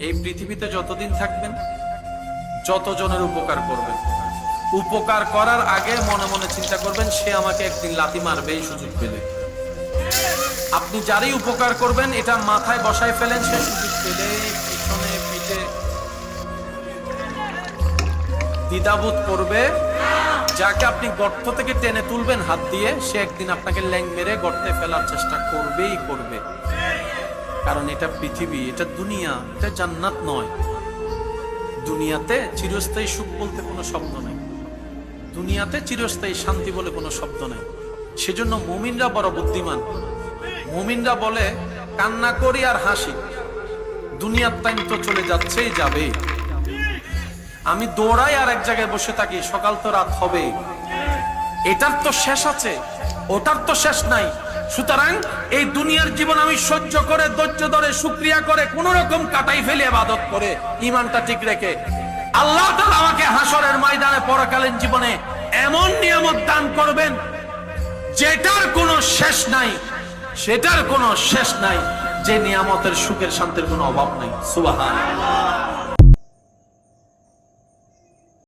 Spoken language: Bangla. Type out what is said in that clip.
এই পৃথিবীতে যতদিন থাকবেন যতজনের উপকার করবেন, উপকার করার আগে মনে মনে চিন্তা করবেন সে আমাকে একদিন লাথি মারবে এই সুযোগ পেলে। আপনি যারই উপকার করবেন এটা মাথায় বসায় ফেলেন, সে সুযোগ পেলে পিছনে পিঠে দ্বিধাবোধ করবে। যাকে আপনি গর্ত থেকে টেনে তুলবেন হাত দিয়ে, সে একদিন আপনাকে ল্যাং মেরে গর্তে ফেলার চেষ্টা করবেই করবে। কারণ এটা পৃথিবী, এটা দুনিয়া, এটা জান্নাত নয়। দুনিয়াতে চিরস্থায়ী সুখ বলতে কোনো শব্দ নাই, দুনিয়াতে চিরস্থায়ী শান্তি বলে কোনো শব্দ নাই। সেজন্য মুমিনরা বড় বুদ্ধিমান। মুমিনরা বলে কান্না করি আর হাসি, দুনিয়ার টাইম তো চলে যাচ্ছেই যাবে। আমি দৌড়াই আর এক জায়গায় বসে থাকি, সকাল তো রাত হবে, এটার তো শেষ আছে, ওটার তো শেষ নাই। সুতরাং এই দুনিয়ার জীবন আমি সহ্য করে, ধৈর্য ধরে, শুকরিয়া করে, কোন রকম কাটাই ফেলে ইবাদত করে, ইমানটা ঠিক রেখে আল্লাহ তাআলা আমাকে হাসরের ময়দানে পরকালীন জীবনে এমন নিয়ামত দান করবেন যেটার কোনো শেষ নাই, সেটার কোনো শেষ নাই, যে নিয়ামতের সুখের শান্তির কোনো অভাব নাই। সুবহানাল্লাহ।